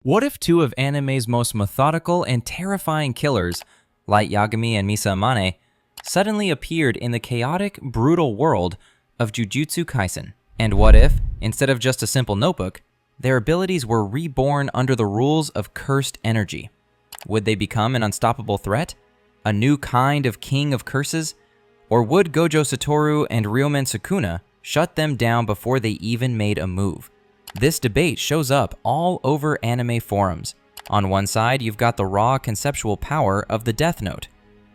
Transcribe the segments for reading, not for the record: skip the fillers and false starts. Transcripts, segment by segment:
What if two of anime's most methodical and terrifying killers, Light Yagami and Misa Amane, suddenly appeared in the chaotic, brutal world of Jujutsu Kaisen? And what if, instead of just a simple notebook, their abilities were reborn under the rules of cursed energy? Would they become an unstoppable threat? A new kind of king of curses? Or would Gojo Satoru and Ryomen Sukuna shut them down before they even made a move? This debate shows up all over anime forums. On one side, you've got the raw conceptual power of the Death Note.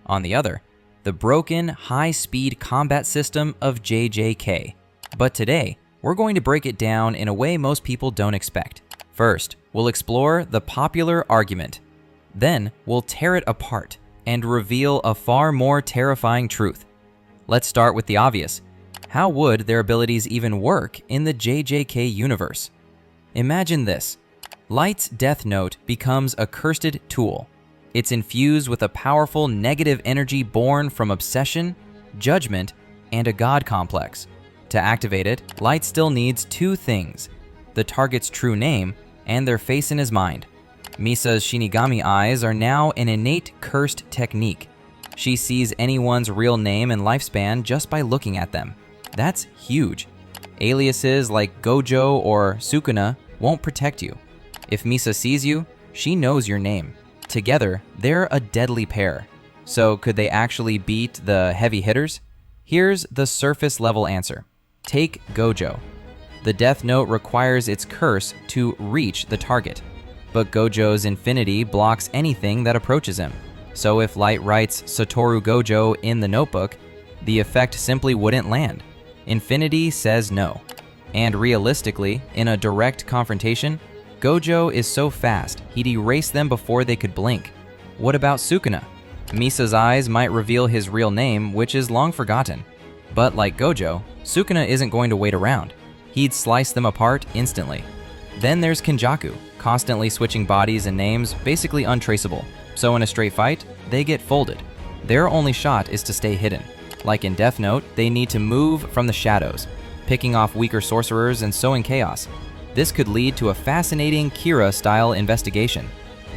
On the other, the broken, high-speed combat system of JJK. But today, we're going to break it down in a way most people don't expect. First, we'll explore the popular argument. Then, we'll tear it apart and reveal a far more terrifying truth. Let's start with the obvious. How would their abilities even work in the JJK universe? Imagine this. Light's Death Note becomes a cursed tool. It's infused with a powerful negative energy born from obsession, judgment, and a god complex. To activate it, Light still needs two things: the target's true name and their face in his mind. Misa's Shinigami eyes are now an innate cursed technique. She sees anyone's real name and lifespan just by looking at them. That's huge. Aliases like Gojo or Sukuna won't protect you. If Misa sees you, she knows your name. Together, they're a deadly pair. So could they actually beat the heavy hitters? Here's the surface level answer. Take Gojo. The Death Note requires its curse to reach the target, but Gojo's infinity blocks anything that approaches him. So if Light writes Satoru Gojo in the notebook, the effect simply wouldn't land. Infinity says no. And realistically, in a direct confrontation, Gojo is so fast, he'd erase them before they could blink. What about Sukuna? Misa's eyes might reveal his real name, which is long forgotten. But like Gojo, Sukuna isn't going to wait around. He'd slice them apart instantly. Then there's Kenjaku, constantly switching bodies and names, basically untraceable. So in a straight fight, they get folded. Their only shot is to stay hidden. Like in Death Note, they need to move from the shadows, picking off weaker sorcerers and sowing chaos. This could lead to a fascinating Kira-style investigation.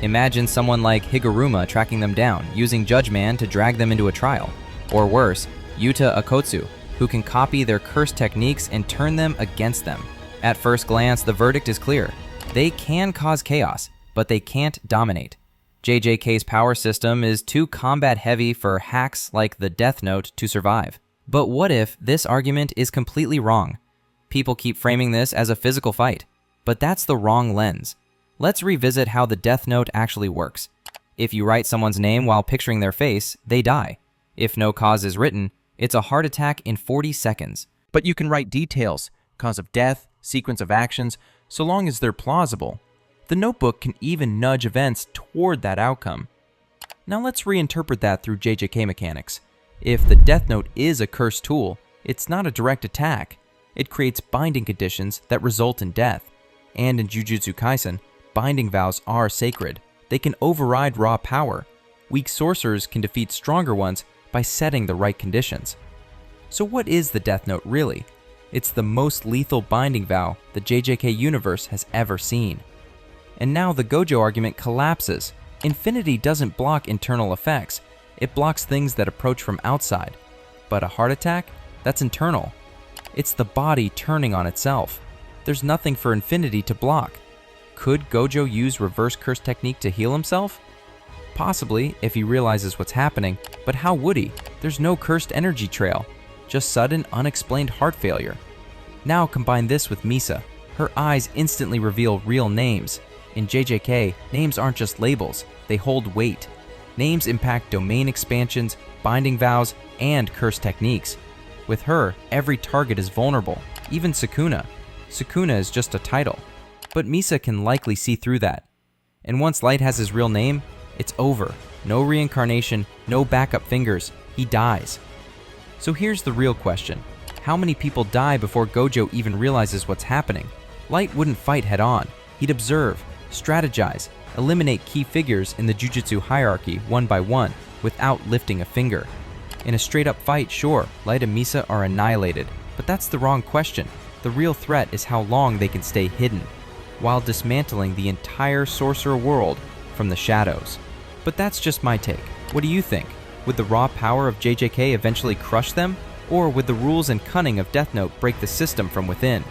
Imagine someone like Higuruma tracking them down, using Judge Man to drag them into a trial. Or worse, Yuta Akotsu, who can copy their cursed techniques and turn them against them. At first glance, the verdict is clear. They can cause chaos, but they can't dominate. JJK's power system is too combat-heavy for hacks like the Death Note to survive. But what if this argument is completely wrong? People keep framing this as a physical fight, but that's the wrong lens. Let's revisit how the Death Note actually works. If you write someone's name while picturing their face, they die. If no cause is written, it's a heart attack in 40 seconds. But you can write details, cause of death, sequence of actions, so long as they're plausible. The notebook can even nudge events toward that outcome. Now let's reinterpret that through JJK mechanics. If the Death Note is a cursed tool, it's not a direct attack. It creates binding conditions that result in death. And in Jujutsu Kaisen, binding vows are sacred. They can override raw power. Weak sorcerers can defeat stronger ones by setting the right conditions. So what is the Death Note really? It's the most lethal binding vow the JJK universe has ever seen. And now the Gojo argument collapses. Infinity doesn't block internal effects. It blocks things that approach from outside. But a heart attack? That's internal. It's the body turning on itself. There's nothing for Infinity to block. Could Gojo use reverse curse technique to heal himself? Possibly, if he realizes what's happening, but how would he? There's no cursed energy trail, just sudden, unexplained heart failure. Now combine this with Misa. Her eyes instantly reveal real names. In JJK, names aren't just labels, they hold weight. Names impact domain expansions, binding vows, and curse techniques. With her, every target is vulnerable, even Sukuna. Sukuna is just a title, but Misa can likely see through that. And once Light has his real name, it's over. No reincarnation, no backup fingers, he dies. So here's the real question. How many people die before Gojo even realizes what's happening? Light wouldn't fight head-on. He'd observe, strategize, eliminate key figures in the Jujutsu hierarchy one by one without lifting a finger. In a straight-up fight, sure, Light and Misa are annihilated, but that's the wrong question. The real threat is how long they can stay hidden. while dismantling the entire sorcerer world from the shadows. But that's just my take. What do you think? Would the raw power of JJK eventually crush them? Or would the rules and cunning of Death Note break the system from within?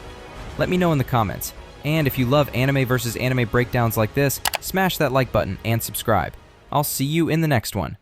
Let me know in the comments. And if you love anime versus anime breakdowns like this, smash that like button and subscribe. I'll see you in the next one.